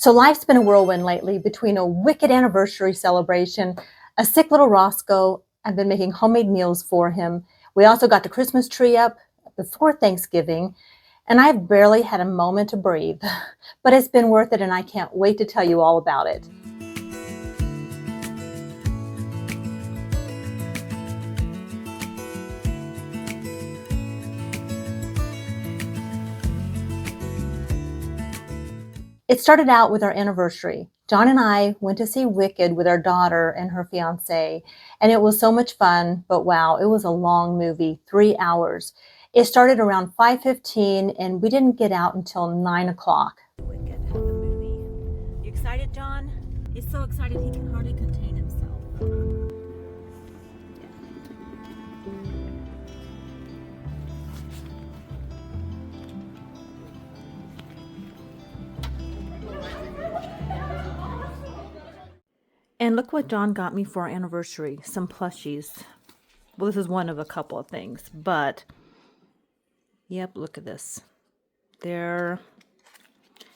So life's been a whirlwind lately between a wicked anniversary celebration, a sick little Rosco. I've been making homemade meals for him. We also got the Christmas tree up before Thanksgiving, and I've barely had a moment to breathe. But it's been worth it, and I can't wait to tell you all about it. It started out with our anniversary. John and I went to see Wicked with our daughter and her fiancé, and it was so much fun, but wow, it was a long movie, 3 hours. It started around 5:15, and we didn't get out until 9 o'clock. Wicked, the movie. You excited, John? He's so excited he can hardly contain himself. And look what John got me for our anniversary, some plushies. Well, this is one of a couple of things, but yep, look at this.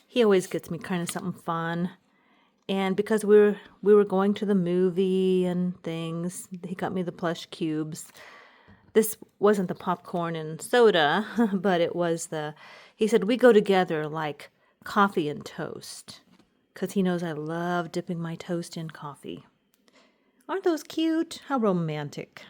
He always gets me kind of something fun. And because we were going to the movie and things, he got me the plush cubes. This wasn't the popcorn and soda, but it was he said we go together like coffee and toast, because he knows I love dipping my toast in coffee. Aren't those cute? How romantic.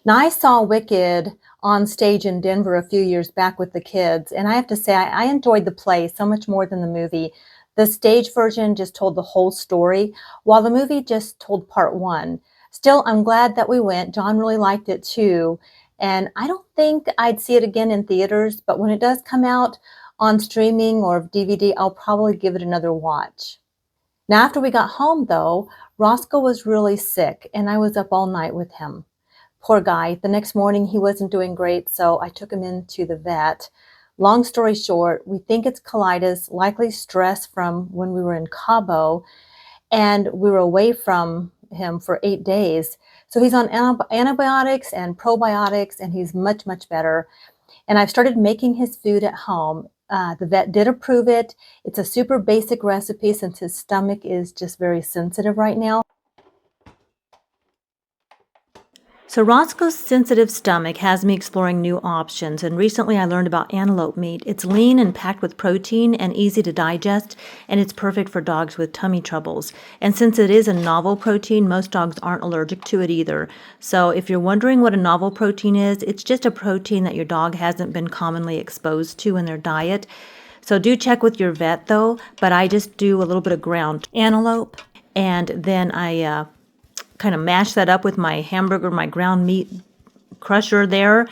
Now, I saw Wicked on stage in Denver a few years back with the kids, and I have to say I enjoyed the play so much more than the movie. The stage version just told the whole story, while the movie just told part one. Still, I'm glad that we went. John really liked it too, and I don't think I'd see it again in theaters, but when it does come out on streaming or DVD, I'll probably give it another watch. Now, after we got home, though, Rosco was really sick, and I was up all night with him. Poor guy. The next morning, he wasn't doing great, so I took him into the vet. Long story short, we think it's colitis, likely stress from when we were in Cabo, and we were away from him for 8 days. So he's on antibiotics and probiotics, and he's much, much better. And I've started making his food at home. The vet did approve it. It's a super basic recipe since his stomach is just very sensitive right now. So Roscoe's sensitive stomach has me exploring new options, and recently I learned about antelope meat. It's lean and packed with protein and easy to digest, and it's perfect for dogs with tummy troubles. And since it is a novel protein, most dogs aren't allergic to it either. So if you're wondering what a novel protein is, it's just a protein that your dog hasn't been commonly exposed to in their diet. So do check with your vet though, but I just do a little bit of ground antelope, and then I kind of mash that up with my ground meat crusher there,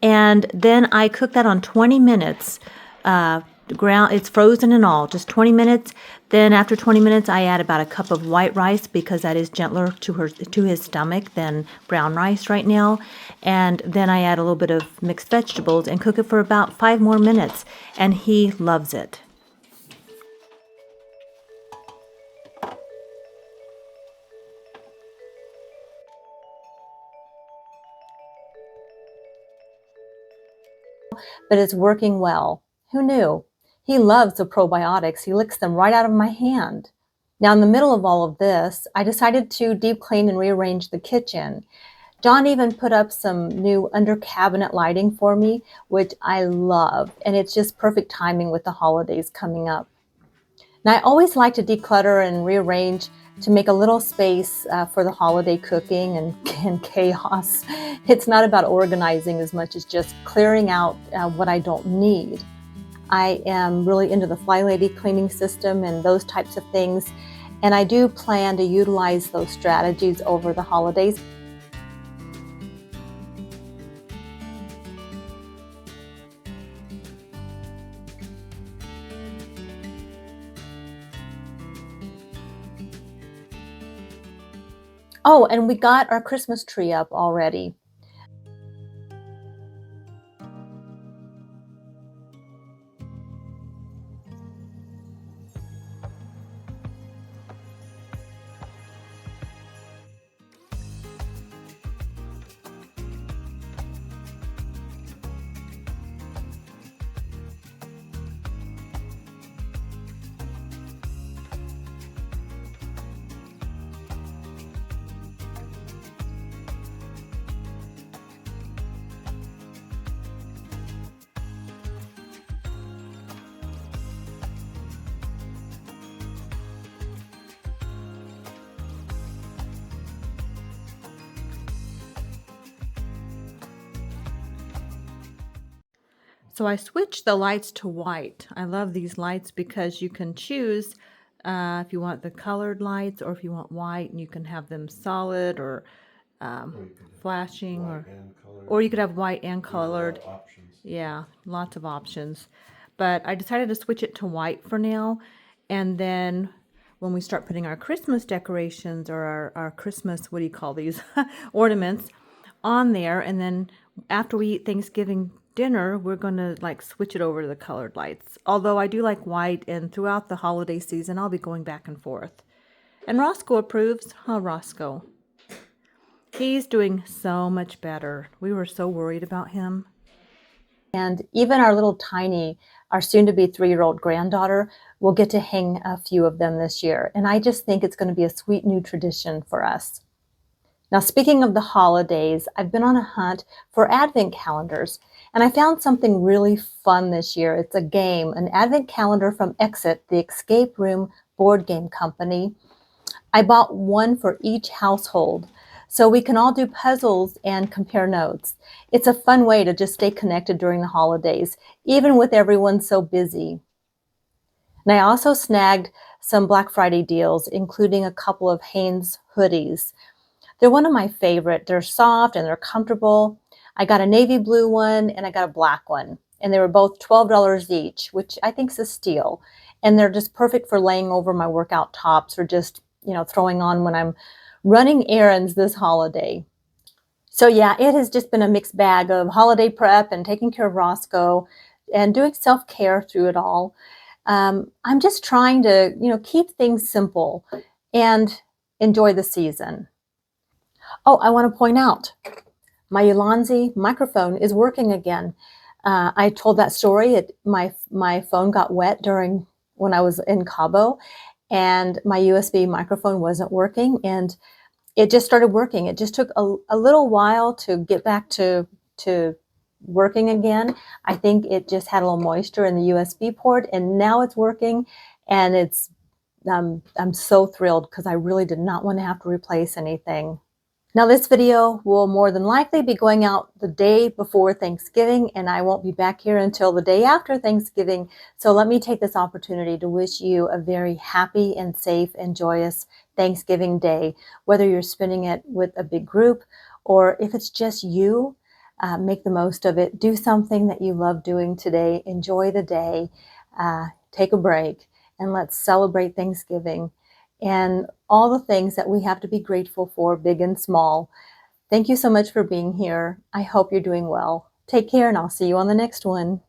and then I cook that on 20 minutes. It's frozen and all, just 20 minutes. Then after 20 minutes, I add about a cup of white rice because that is gentler to his stomach than brown rice right now. And then I add a little bit of mixed vegetables and cook it for about 5 more minutes, and he loves it. But it's working well. Who knew? He loves the probiotics. He licks them right out of my hand. Now, in the middle of all of this, I decided to deep clean and rearrange the kitchen. John even put up some new under cabinet lighting for me, which I love, and it's just perfect timing with the holidays coming up. Now, I always like to declutter and rearrange to make a little space for the holiday cooking and chaos. It's not about organizing as much as just clearing out what I don't need. I am really into the Fly Lady cleaning system and those types of things, and I do plan to utilize those strategies over the holidays. Oh, and we got our Christmas tree up already. So I switched the lights to white. I love these lights because you can choose if you want the colored lights or if you want white, and you can have them solid or flashing, or you could have white and colored. Options. Yeah, lots of options. But I decided to switch it to white for now. And then when we start putting our Christmas decorations or our Christmas, what do you call these, ornaments on there. And then after we eat Thanksgiving dinner, we're going to like switch it over to the colored lights. Although I do like white, and throughout the holiday season, I'll be going back and forth. And Rosco approves. Huh, Rosco? He's doing so much better. We were so worried about him. And even our little tiny, our soon-to-be 3-year-old granddaughter will get to hang a few of them this year. And I just think it's going to be a sweet new tradition for us. Now, speaking of the holidays, I've been on a hunt for advent calendars, and I found something really fun this year. It's a game, an advent calendar from Exit, the escape room board game company. I bought one for each household, so we can all do puzzles and compare notes. It's a fun way to just stay connected during the holidays, even with everyone so busy. And I also snagged some Black Friday deals, including a couple of Hanes hoodies. They're one of my favorite. They're soft and they're comfortable. I got a navy blue one and I got a black one. And they were both $12 each, which I think is a steal. And they're just perfect for laying over my workout tops or just, throwing on when I'm running errands this holiday. So yeah, it has just been a mixed bag of holiday prep and taking care of Rosco and doing self-care through it all. I'm just trying to, keep things simple and enjoy the season. Oh, I want to point out, my Ulanzi microphone is working again. I told that story. My phone got wet when I was in Cabo, and my USB microphone wasn't working, and it just started working. It just took a little while to get back to working again. I think it just had a little moisture in the USB port, and now it's working, and I'm so thrilled because I really did not want to have to replace anything. Now, this video will more than likely be going out the day before Thanksgiving, and I won't be back here until the day after Thanksgiving. So let me take this opportunity to wish you a very happy and safe and joyous Thanksgiving day, whether you're spending it with a big group or if it's just you. Make the most of it. Do something that you love doing today. Enjoy the day. Take a break, and let's celebrate Thanksgiving and all the things that we have to be grateful for, big and small. Thank you so much for being here. I hope you're doing well. Take care, and I'll see you on the next one.